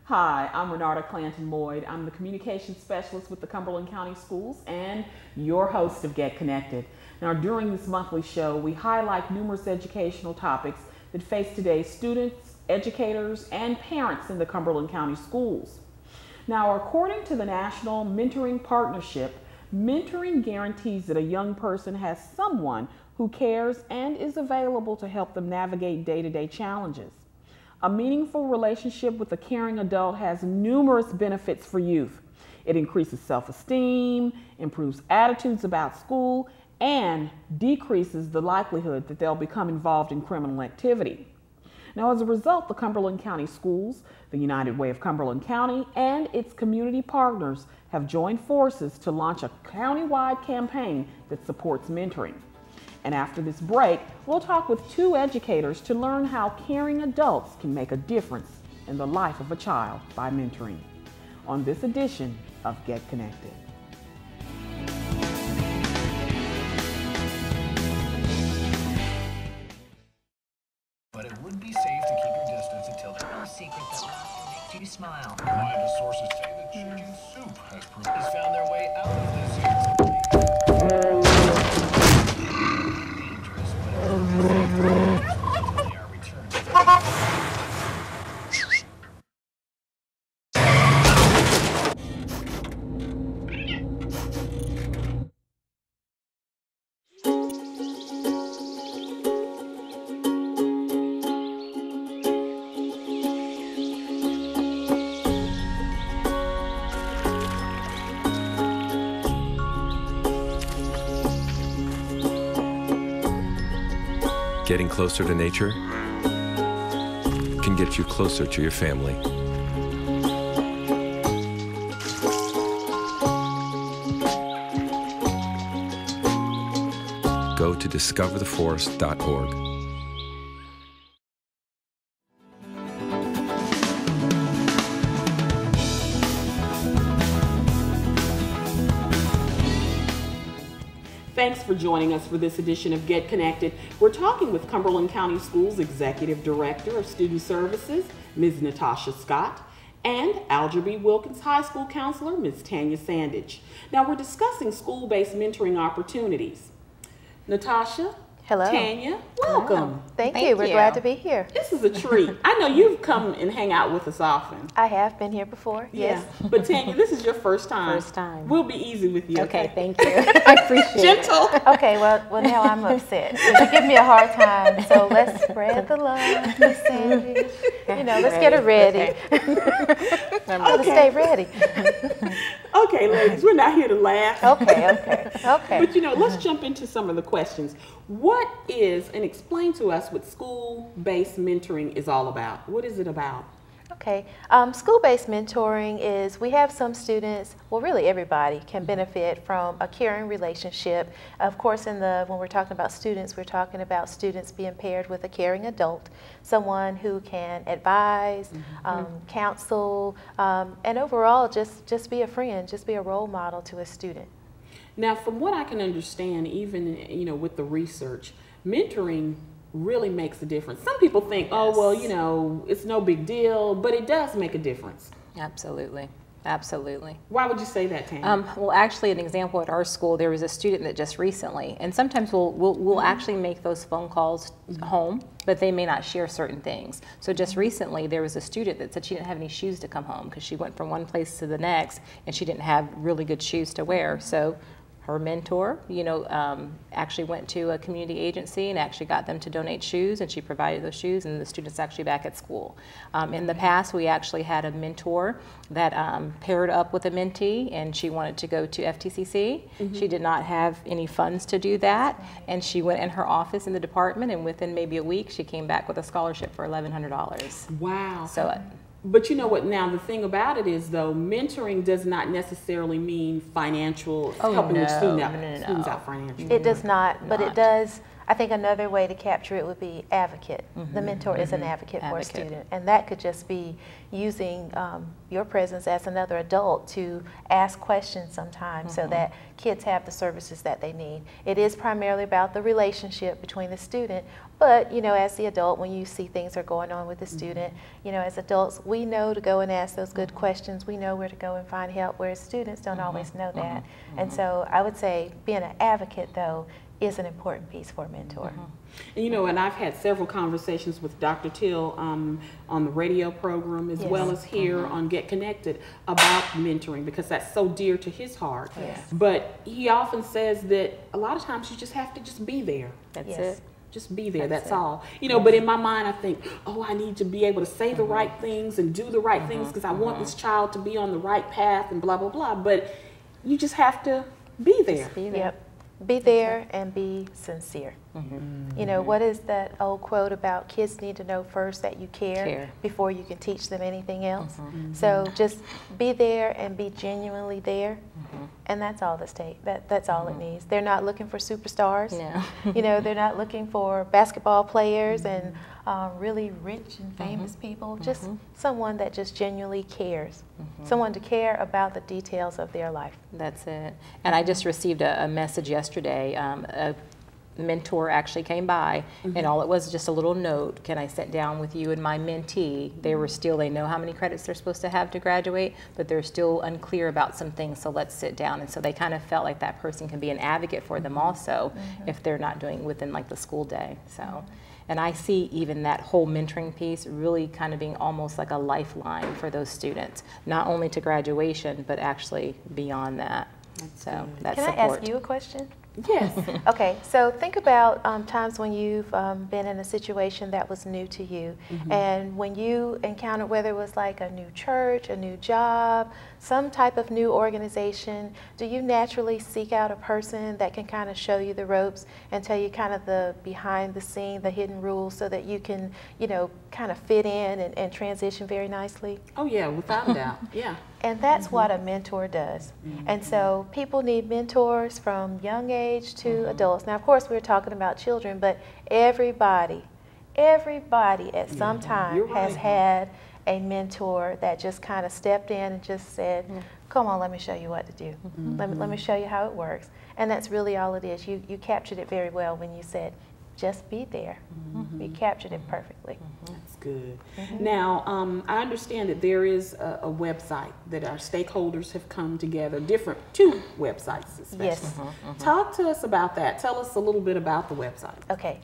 Hi, I'm Renarta Clanton Moyd. I'm the Communications Specialist with the Cumberland County Schools and your host of Get Connected. Now, during this monthly show, we highlight numerous educational topics that face today's students, educators, and parents in the Cumberland County Schools. Now, according to the National Mentoring Partnership, mentoring guarantees that a young person has someone who cares and is available to help them navigate day-to-day challenges. A meaningful relationship with a caring adult has numerous benefits for youth. It increases self-esteem, improves attitudes about school, and decreases the likelihood that they'll become involved in criminal activity. Now, as a result, the Cumberland County Schools, the United Way of Cumberland County, and its community partners have joined forces to launch a county-wide campaign that supports mentoring. And after this break, we'll talk with two educators to learn how caring adults can make a difference in the life of a child by mentoring. On this edition of Get Connected. But it would be safe to keep your distance until the No secret that will make you smile. reliable sources say that chicken soup has found their way out of this dangerous, but until they are returned. Getting closer to nature can get you closer to your family. Go to discovertheforest.org. Thanks for joining us for this edition of Get Connected. We're talking with Cumberland County Schools Executive Director of Student Services, Ms. Natasha Scott, and Alger B. Wilkins High School Counselor, Ms. Tanya Sandage. Now, we're discussing school-based mentoring opportunities. Natasha, hello. Tanya, welcome. Hello. Thank you. We're glad to be here. This is a treat. I know you've come and hang out with us often. I have been here before, yes. Yeah. But Tanya, this is your first time. First time. We'll be easy with you. Okay, thank you. I appreciate Gentle. it. Okay, well now I'm upset. You give me a hard time, so let's spread the love, Miss Sandy. You know, let's get her ready. I'm going to stay ready. Okay, ladies, we're not here to laugh. Okay. But you know, let's jump into some of the questions. What is, and explain to us what school-based mentoring is all about. What is it about? Okay, school-based mentoring is, we have some students, well really everybody can benefit from a caring relationship. Of course, when we're talking about students, we're talking about students being paired with a caring adult, someone who can advise, counsel, and overall just be a friend, just be a role model to a student. Now, from what I can understand, even with the research, mentoring really makes a difference. Some people think, oh, well, it's no big deal, but it does make a difference. Absolutely. Why would you say that, Tanya? Well, actually, an example at our school, there was a student that just recently, and sometimes we'll actually make those phone calls home, but they may not share certain things. So just recently, there was a student that said she didn't have any shoes to come home because she went from one place to the next, and she didn't have really good shoes to wear. So her mentor, actually went to a community agency and actually got them to donate shoes, and she provided those shoes, and the student's actually back at school. In the past, we actually had a mentor that paired up with a mentee, and she wanted to go to FTCC. She did not have any funds to do that, and she went in her office in the department, and within maybe a week, she came back with a scholarship for $1,100. Wow. So. But you know what, now the thing about it is, though, mentoring does not necessarily mean financial, helping your students out financially. It does not, but it does I think another way to capture it would be advocate. The mentor is an advocate for a student, and that could just be using your presence as another adult to ask questions sometimes so that kids have the services that they need. It is primarily about the relationship between the student, but you know, as the adult, when you see things are going on with the student, you know, as adults, we know to go and ask those good questions. We know where to go and find help, whereas students don't always know that. And so I would say being an advocate, though, is an important piece for a mentor. And you know, and I've had several conversations with Dr. Till on the radio program as well as here on Get Connected about mentoring, because that's so dear to his heart. But he often says that a lot of times you just have to just be there. That's it. Just be there, that's all. You know, but in my mind I think, oh, I need to be able to say the right things and do the right things because I want this child to be on the right path and blah, blah, blah. But you just have to be there. Just be there. Yep. Be there and be sincere. You know, what is that old quote about kids need to know first that you care before you can teach them anything else? So just be there and be genuinely there, and that's all that's all it needs. They're not looking for superstars. You know, they're not looking for basketball players and really rich and famous people. Just someone that just genuinely cares. Someone to care about the details of their life. That's it. And I just received a message yesterday. A mentor actually came by, and all it was just a little note. Can I sit down with you and my mentee? They know how many credits they're supposed to have to graduate, but they're still unclear about some things, so let's sit down. And so they kind of felt like that person can be an advocate for them also if they're not doing within like the school day. So. And I see even that whole mentoring piece really kind of being almost like a lifeline for those students, not only to graduation, but actually beyond that. So that's Can support. I ask you a question? Yes. Okay, so think about times when you've been in a situation that was new to you, and when you encountered, whether it was like a new church, a new job, some type of new organization, do you naturally seek out a person that can kind of show you the ropes and tell you kind of the behind the scene, the hidden rules, so that you can, you know, kind of fit in and transition very nicely? Oh yeah, without a doubt. Yeah. And that's what a mentor does. And so people need mentors from young age to adults. Now, of course, we're talking about children, but everybody at some time has had a mentor that just kind of stepped in and just said, come on, let me show you what to do. Let me show you how it works. And that's really all it is. You captured it very well when you said, just be there. You captured it perfectly. That's good. Now, I understand that there is a website that our stakeholders have come together, two websites especially. Yes. Talk to us about that. Tell us a little bit about the website. Okay.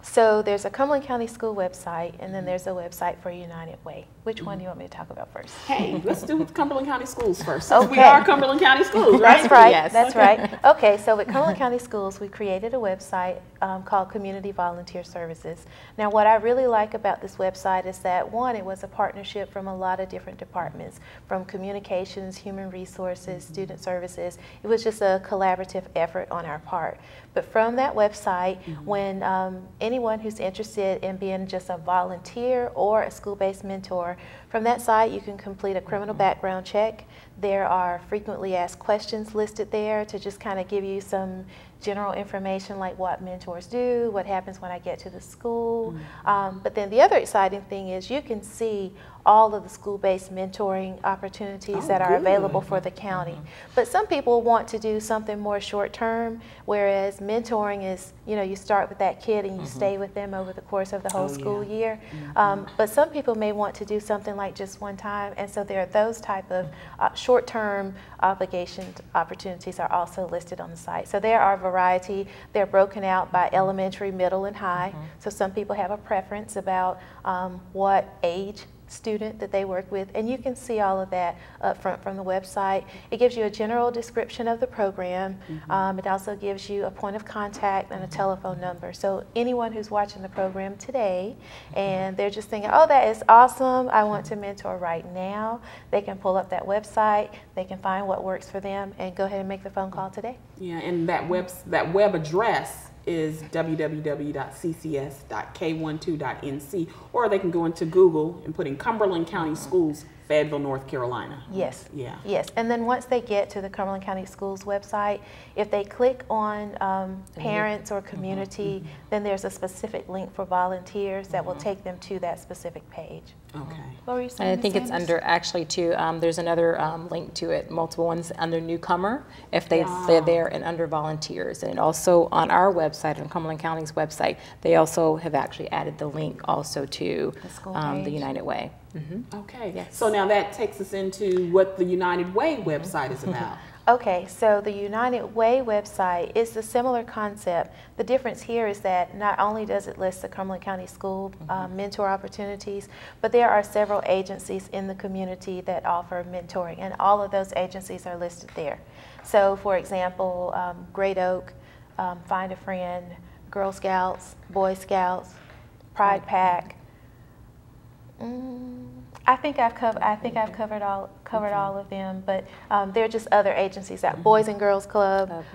So there's a Cumberland County School website, and then there's a website for United Way. Which one do you want me to talk about first? Hey, let's do Cumberland County Schools first. Okay. We are Cumberland County Schools, right? That's right. Yes. That's right. Okay, so with Cumberland County Schools, we created a website called Community Volunteer Services. Now, what I really like about this website is that, one, it was a partnership from a lot of different departments, from communications, human resources, student services. It was just a collaborative effort on our part. But from that website, when anyone who's interested in being just a volunteer or a school-based mentor, from that site you can complete a criminal background check. There are frequently asked questions listed there to just kind of give you some general information like what mentors do, what happens when I get to the school. But then the other exciting thing is you can see all of the school-based mentoring opportunities that are available for the county. But some people want to do something more short-term, whereas mentoring is, you know, you start with that kid and you stay with them over the course of the whole school year. But some people may want to do something like just one time, and so there are those type of short-term obligation opportunities are also listed on the site. So there are a variety. They're broken out by elementary, middle, and high. So some people have a preference about what age student that they work with, and you can see all of that up front from the website. It gives you a general description of the program. It also gives you a point of contact and a telephone number. So anyone who's watching the program today and they're just thinking, oh, that is awesome, I want to mentor right now, they can pull up that website, they can find what works for them, and go ahead and make the phone call today. Yeah, and that web address is www.ccs.k12.nc, or they can go into Google and put in Cumberland County Schools Fayetteville, North Carolina. Yes. Yeah. Yes. And then once they get to the Cumberland County Schools website, if they click on parents or community, then there's a specific link for volunteers that will take them to that specific page. Okay. What were you saying, And I think Ms. it's Sanders? under, actually too, there's another link to it, multiple ones under newcomer, if they're there, and under volunteers. And also on our website, on Cumberland County's website, they also have actually added the link also to The school the page. United Way. Okay. Yes. So now that takes us into what the United Way website is about. Okay, so the United Way website is a similar concept. The difference here is that not only does it list the Cumberland County School mentor opportunities, but there are several agencies in the community that offer mentoring, and all of those agencies are listed there. So for example, Great Oak, Find a Friend, Girl Scouts, Boy Scouts, Pride Pack. I think I've covered all of them, but there are just other agencies that Boys and Girls Club.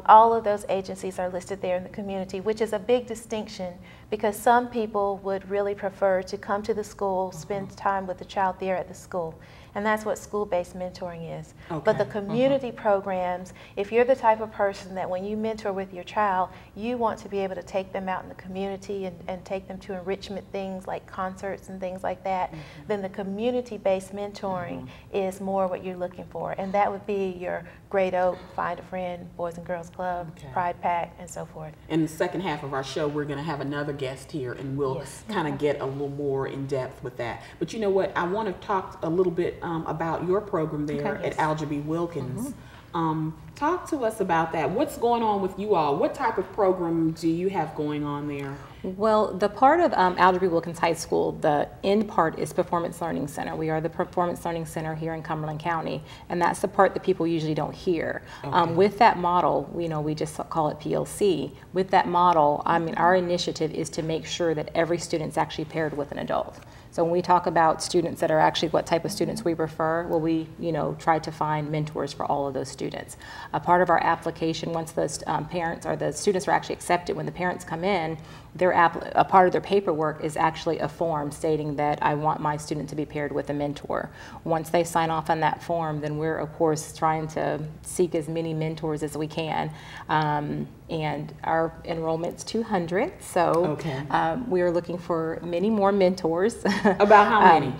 All of those agencies are listed there in the community, which is a big distinction because some people would really prefer to come to the school, spend time with the child there at the school. And that's what school-based mentoring is. But the community programs, if you're the type of person that when you mentor with your child, you want to be able to take them out in the community and take them to enrichment things like concerts and things like that, then the community-based mentoring is more what you're looking for. And that would be your Great Oak, Find a Friend, Boys and Girls Club, Pride Pack, and so forth. In the second half of our show, we're going to have another guest here, and we'll kind of get a little more in depth with that. But you know what? I want to talk a little bit about your program there at Alger B. Wilkins. Talk to us about that. What's going on with you all? What type of program do you have going on there? Well, the part of Alger B. Wilkins High School, the end part is Performance Learning Center. We are the Performance Learning Center here in Cumberland County, and that's the part that people usually don't hear. With that model, we just call it PLC. With that model, our initiative is to make sure that every student's actually paired with an adult. So when we talk about students that are actually what type of students we refer, well, we try to find mentors for all of those students. A part of our application, once the parents or the students are actually accepted, when the parents come in, a part of their paperwork is actually a form stating that I want my student to be paired with a mentor. Once they sign off on that form, then we're of course trying to seek as many mentors as we can. And our enrollment's 200, so we are looking for many more mentors. About how many?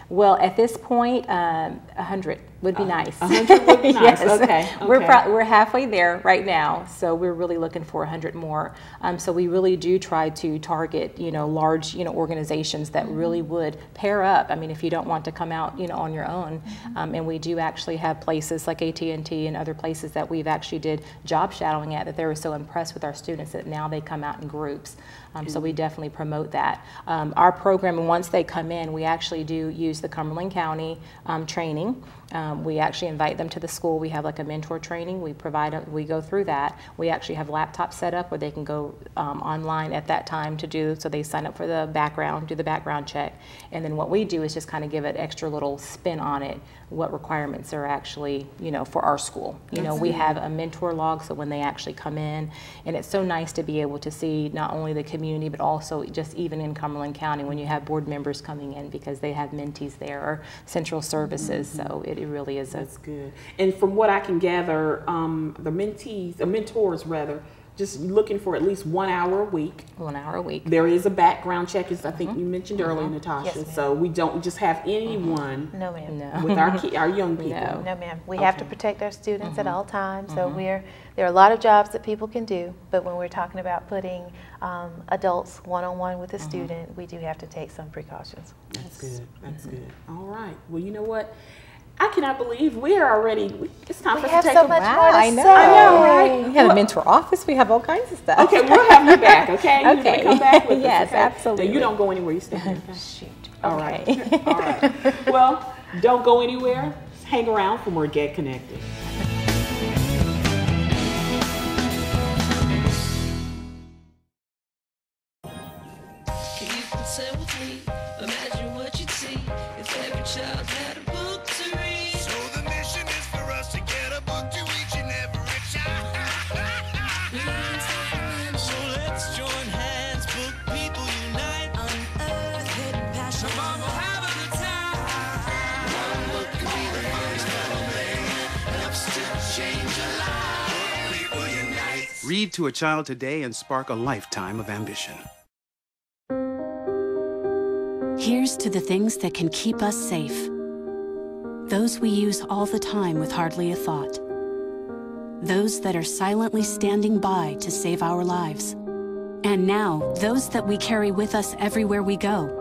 Well, at this point, 100 would be nice. 100 would be nice. Yes. Okay. We're halfway there right now, so we're really looking for 100 more. So we really do try to target, large, organizations that really would pair up. If you don't want to come out, on your own, and we do actually have places like AT&T and other places that we've actually did job shadowing at that they were so impressed with our students that now they come out in groups. So we definitely promote that. Our program, once they come in, we actually do use the Cumberland County training. We actually invite them to the school. We have like a mentor training. We go through that. We actually have laptops set up where they can go online at that time so they sign up for the background, do the background check. And then what we do is just kind of give it extra little spin on it, what requirements are actually, for our school. We have a mentor log, so when they actually come in, and it's so nice to be able to see not only the community, but also just even in Cumberland County when you have board members coming in because they have mentees there or central services. So it really is. That's good. And from what I can gather, the mentors rather, just looking for at least 1 hour a week. 1 hour a week. There is a background check, as I think you mentioned earlier, Natasha. Yes, so we don't just have anyone No, ma'am. No. with our young people. No, ma'am. We have to protect our students at all times. So there are a lot of jobs that people can do, but when we're talking about putting adults one-on-one with a student, we do have to take some precautions. That's good. That's good. All right. Well, you know what? I cannot believe we are already. It's time for us to take so much more to I know. say. I know, right? We have a mentor office. We have all kinds of stuff. Okay, we'll have you back. Okay. You're Okay. gonna come back with Yes, us. Okay? absolutely. Now, you don't go anywhere. You stay here. Okay? Shoot. All right. All right. Well, don't go anywhere. Hang around for more Get Connected. Can you consent with me? Imagine what you'd see if every child had a book to read. So the mission is for us to get a book to each and every child. So let's join hands, book people unite. Unearth hidden passion. Come on, we'll have a good time. Read to a child today and spark a lifetime of ambition. Here's to the things that can keep us safe. Those we use all the time with hardly a thought. Those that are silently standing by to save our lives. And now, those that we carry with us everywhere we go.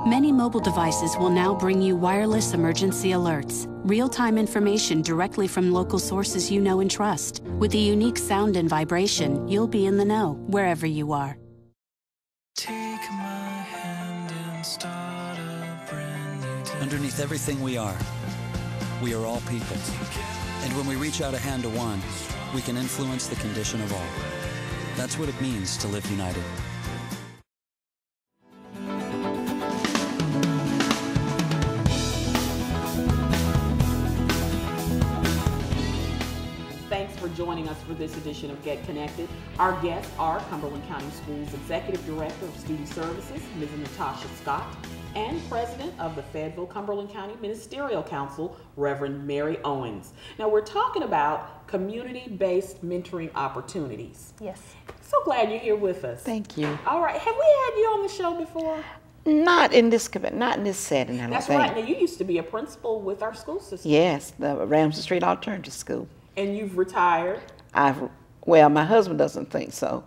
Many mobile devices will now bring you wireless emergency alerts, real-time information directly from local sources you know and trust. With the unique sound and vibration, you'll be in the know, wherever you are. Underneath everything we are all people. And when we reach out a hand to one, we can influence the condition of all. That's what it means to live united. Thanks for joining us for this edition of Get Connected. Our guests are Cumberland County Schools Executive Director of Student Services, Ms. Natasha Scott, and President of the Fayetteville-Cumberland County Ministerial Council, Reverend Mary Owens. Now we're talking about community-based mentoring opportunities. Yes. So glad you're here with us. Thank you. All right, have we had you on the show before? Not in this setting, I don't That's think. right. Now you used to be a principal with our school system. Yes, the Ramsey Street Alternative School. And you've retired? Well, my husband doesn't think so.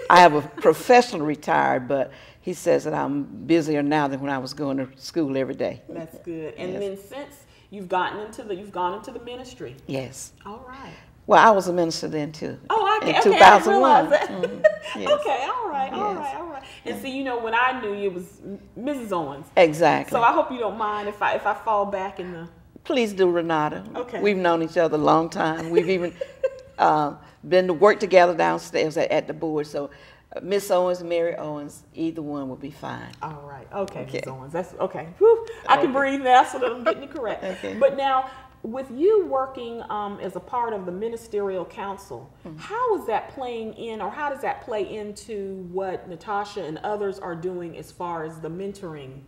I have a professional retired, but he says that I'm busier now than when I was going to school every day. That's good. And yes. then since you've gone into the ministry. Yes. All right. Well, I was a minister then too. Oh, okay. In 2001. I didn't realize that. Yes. Okay, all right. Yes. And see, you know, when I knew you, it was Mrs. Owens. Exactly. So I hope you don't mind if I fall back in the. Please do, Renata. Okay. We've known each other a long time. We've even been to work together downstairs at the board. So Miss Owens and Mary Owens, either one will be fine. All right. Okay, Miss Owens. That's okay. Whew. I can breathe now so that I'm getting it correct. Okay. But now, with you working as a part of the ministerial council, how is that playing in, or how does that play into what Natasha and others are doing as far as the mentoring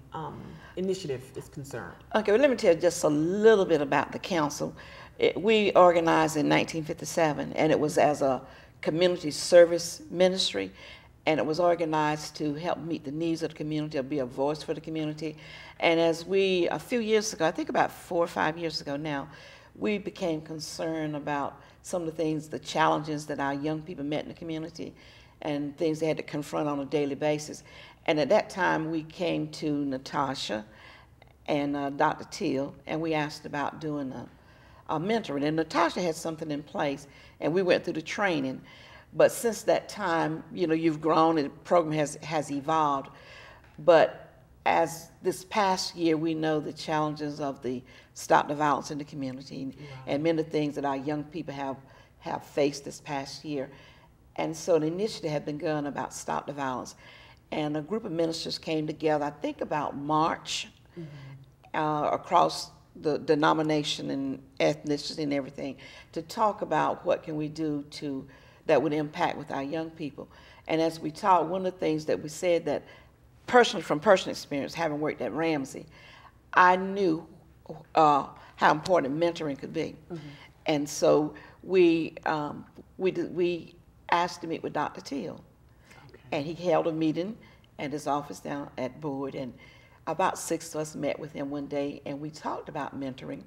initiative is concerned? Okay, well, let me tell you just a little bit about the council. We organized in 1957, and it was as a community service ministry, and it was organized to help meet the needs of the community, or be a voice for the community. And as we, a few years ago, I think about 4 or 5 years ago now, we became concerned about some of the things, the challenges that our young people met in the community, and things they had to confront on a daily basis. And at that time, we came to Natasha and Dr. Teal, and we asked about doing a mentoring. And Natasha had something in place, and we went through the training. But since that time, you know, you've grown, and the program has evolved. But as this past year, we know the challenges of the Stop the Violence in the community, and many of the things that our young people have faced this past year. And so an initiative had been going about Stop the Violence. And a group of ministers came together, I think about March, across the denomination and ethnicity and everything, to talk about what can we do that would impact with our young people. And as we talked, one of the things that we said that from personal experience, having worked at Ramsey, I knew how important mentoring could be. And so we asked to meet with Dr. Teal. And he held a meeting at his office down at Board, and about 6 of us met with him one day, and we talked about mentoring,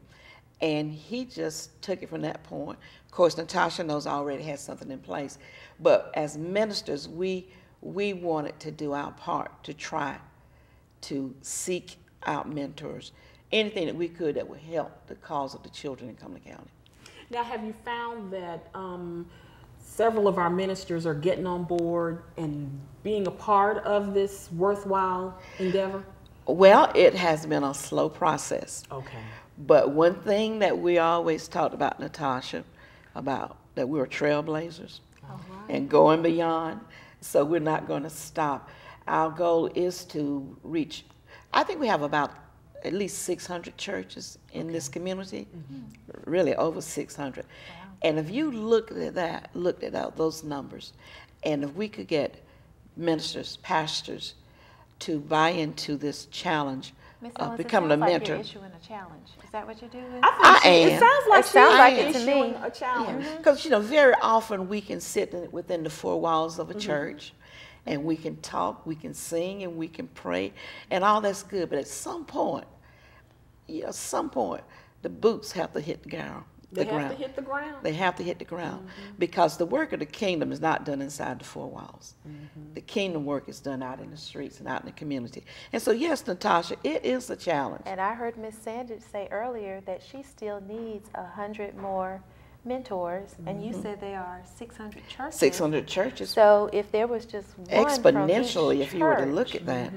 and he just took it from that point. Of course, Natasha knows I already had something in place, but as ministers, we wanted to do our part to try to seek out mentors, anything that we could that would help the cause of the children in Cumberland County. Now, have you found that several of our ministers are getting on board and being a part of this worthwhile endeavor? Well, it has been a slow process. Okay. But one thing that we always talked about, Natasha, about that we were trailblazers and going beyond, so we're not going to stop. Our goal is to reach, I think we have about at least 600 churches in this community, really over 600. Wow. And if you looked at those numbers, and if we could get ministers, pastors, to buy into this challenge Ms. Owens, becoming a it sounds mentor. like you're issuing a challenge. Is that what you're doing? I think am. It sounds like It sounds like she's it to issuing me. a challenge. Because, you know, very often we can sit within the four walls of a church and we can talk, we can sing, and we can pray, and all that's good. But at some point, the boots have to hit the ground. They have to hit the ground. They have to hit the ground because the work of the kingdom is not done inside the four walls. The kingdom work is done out in the streets and out in the community. And so, yes, Natasha, it is a challenge. And I heard Ms. Sanders say earlier that she still needs 100 more mentors, and you said there are 600 churches. 600 churches. So if there was just one Exponentially, from each if you were to church, look at that.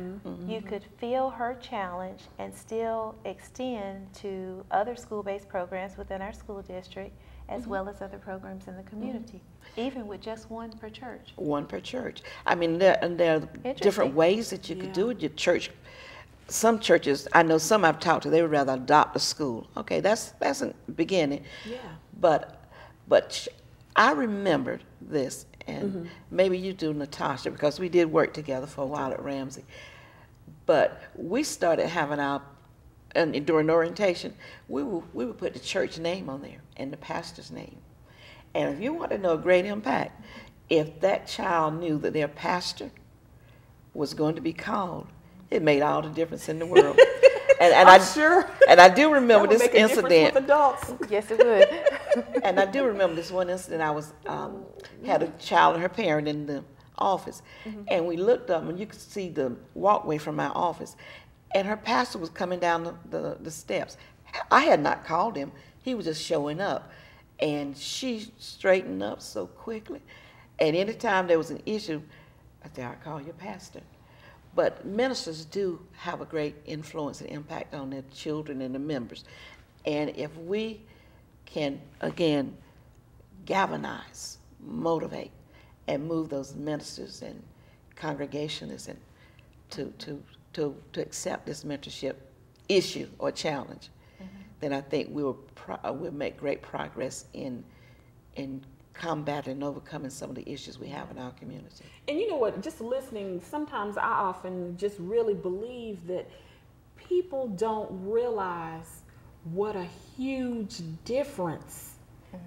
you could feel her challenge and still extend to other school-based programs within our school district, as well as other programs in the community, even with just one per church. One per church. I mean, there are different ways that you could do it. Your church, some churches, I know some I've talked to, they would rather adopt a school. Okay, that's a beginning. Yeah. But I remembered this, and maybe you do, Natasha, because we did work together for a while at Ramsey. But we started having and during orientation, we would put the church name on there and the pastor's name. And if you want to know a great impact, if that child knew that their pastor was going to be called, it made all the difference in the world. And I do remember this incident. With adults. Yes, it would. And I do remember this one incident. I was had a child and her parent in the office, and we looked up, and you could see the walkway from my office, and her pastor was coming down the steps. I had not called him; he was just showing up, and she straightened up so quickly. And anytime there was an issue, I said, "I'll call your pastor." But ministers do have a great influence and impact on their children and the members. And if we can, again, galvanize, motivate, and move those ministers and congregationists and to accept this mentorship issue or challenge, then I think we'll make great progress in combating and overcoming some of the issues we have in our community. And you know what, just listening, sometimes I often just really believe that people don't realize what a huge difference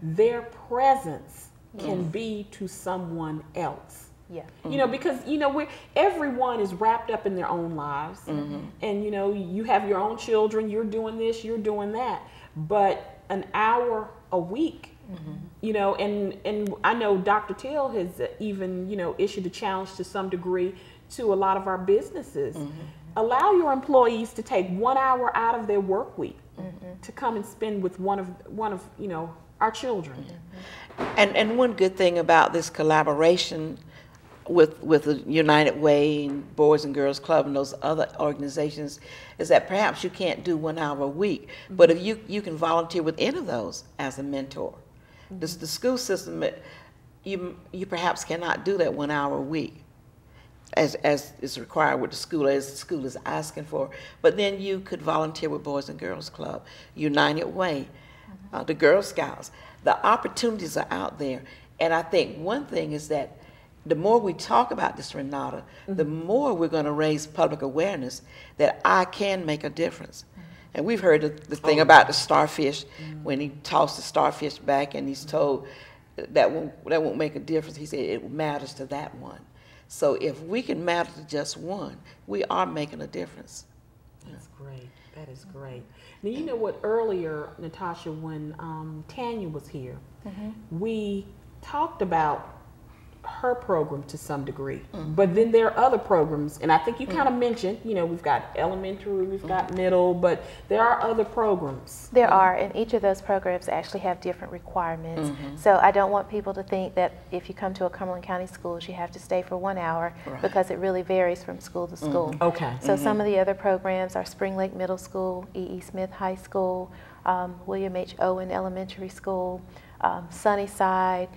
their presence can be to someone else. Yeah. You know, because, you know, everyone is wrapped up in their own lives. And, you know, you have your own children, you're doing this, you're doing that. But an hour a week, you know, and I know Dr. Till has even, you know, issued a challenge to some degree to a lot of our businesses. Allow your employees to take 1 hour out of their work week to come and spend with one of you know, our children. And one good thing about this collaboration with the United Way and Boys and Girls Club and those other organizations is that perhaps you can't do 1 hour a week, but if you can volunteer with any of those as a mentor. The school system, you perhaps cannot do that 1 hour a week as is required with the school, as the school is asking for. But then you could volunteer with Boys and Girls Club, United Way, the Girl Scouts. The opportunities are out there. And I think one thing is that the more we talk about this, Renata, the more we're going to raise public awareness that I can make a difference. And we've heard the thing about the starfish, when he tossed the starfish back and he's told that won't make a difference. He said it matters to that one. So if we can matter to just one, we are making a difference. That's great. That is great. Now, you know what, earlier, Natasha, when Tanya was here, we talked about her program to some degree, but then there are other programs, and I think you kind of mentioned, you know, we've got elementary, we've got middle, but there are other programs. There are, and each of those programs actually have different requirements. So I don't want people to think that if you come to a Cumberland County Schools, you have to stay for 1 hour, because it really varies from school to school. Okay. So some of the other programs are Spring Lake Middle School, E.E. Smith High School, William H. Owen Elementary School, Sunnyside.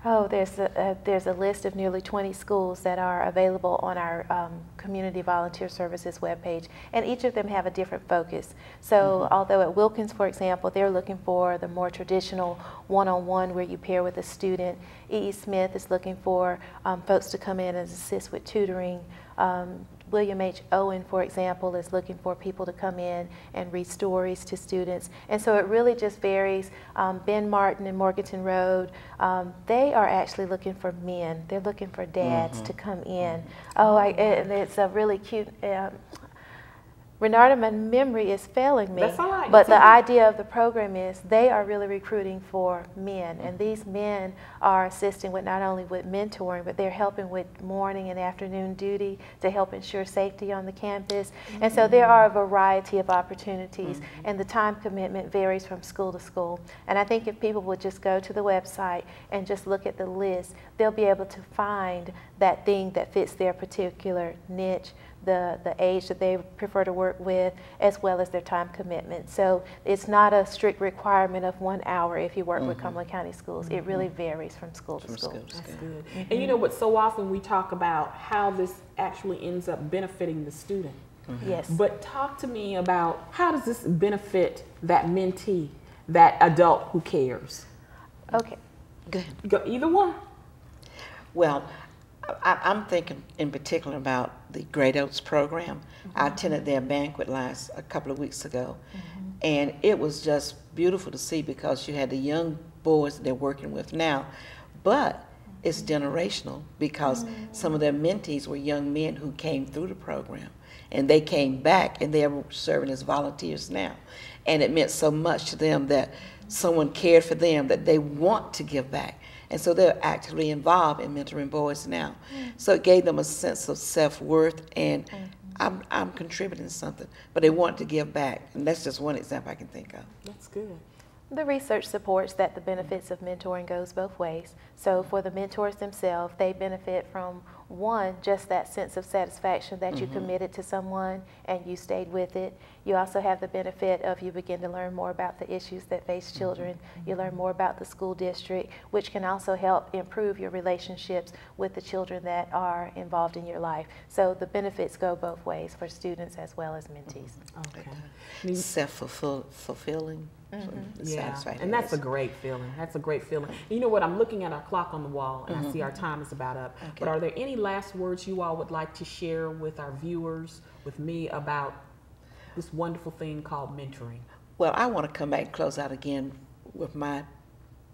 Oh, there's a list of nearly 20 schools that are available on our Community Volunteer Services webpage, and each of them have a different focus. So although at Wilkins, for example, they're looking for the more traditional one-on-one where you pair with a student, E.E. Smith is looking for folks to come in and assist with tutoring. William H. Owen, for example, is looking for people to come in and read stories to students. And so it really just varies. Ben Martin and Morganton Road, they are actually looking for men. They're looking for dads to come in. And it's a really cute, Renarta, my memory is failing me. That's all right. But the idea of the program is they are really recruiting for men, and these men are assisting with not only with mentoring, but they're helping with morning and afternoon duty to help ensure safety on the campus. And so there are a variety of opportunities, and the time commitment varies from school to school. And I think if people would just go to the website and just look at the list, they'll be able to find that thing that fits their particular niche, the age that they prefer to work with, as well as their time commitment. So it's not a strict requirement of 1 hour if you work with Cumberland County Schools. It really varies from school to school. That's good. And you know what, so often we talk about how this actually ends up benefiting the student. Yes. But talk to me about how does this benefit that mentee, that adult who cares? Okay. Go ahead. Go, either one. Well, I'm thinking in particular about the Great Oaks program. I attended their banquet a couple of weeks ago, and it was just beautiful to see because you had the young boys that they're working with now, but it's generational because some of their mentees were young men who came through the program, and they came back and they're serving as volunteers now. And it meant so much to them that someone cared for them that they want to give back. And so they're actively involved in mentoring boys now. So it gave them a sense of self-worth, and I'm contributing something, but they want to give back. And that's just one example I can think of. That's good. The research supports that the benefits of mentoring goes both ways. So for the mentors themselves, they benefit from, one, just that sense of satisfaction that you committed to someone and you stayed with it. You also have the benefit of you begin to learn more about the issues that face children. You learn more about the school district, which can also help improve your relationships with the children that are involved in your life. So the benefits go both ways for students as well as mentees. Okay. Self-fulfilling. Yeah, and that's a great feeling. That's a great feeling. You know what? I'm looking at our clock on the wall, and I see our time is about up. But are there any last words you all would like to share with our viewers, with me, about this wonderful thing called mentoring? Well, I want to come back and close out again with my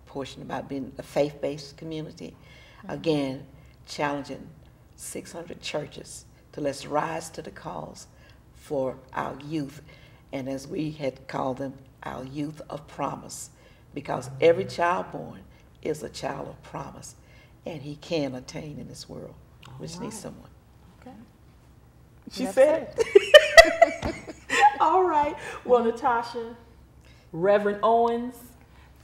portion about being a faith-based community. Again, challenging 600 churches to let's rise to the cause for our youth, and as we had called them, our youth of promise, because every child born is a child of promise, and he can attain in this world. We just need someone. Okay. She said it. All right. Well, Natasha, Reverend Owens,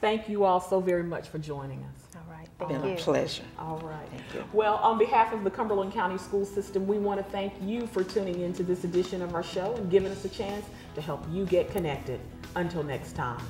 thank you all so very much for joining us. All right. It's been a pleasure. All right. Thank you. Well, on behalf of the Cumberland County School System, we want to thank you for tuning into this edition of our show and giving us a chance to help you get connected. Until next time.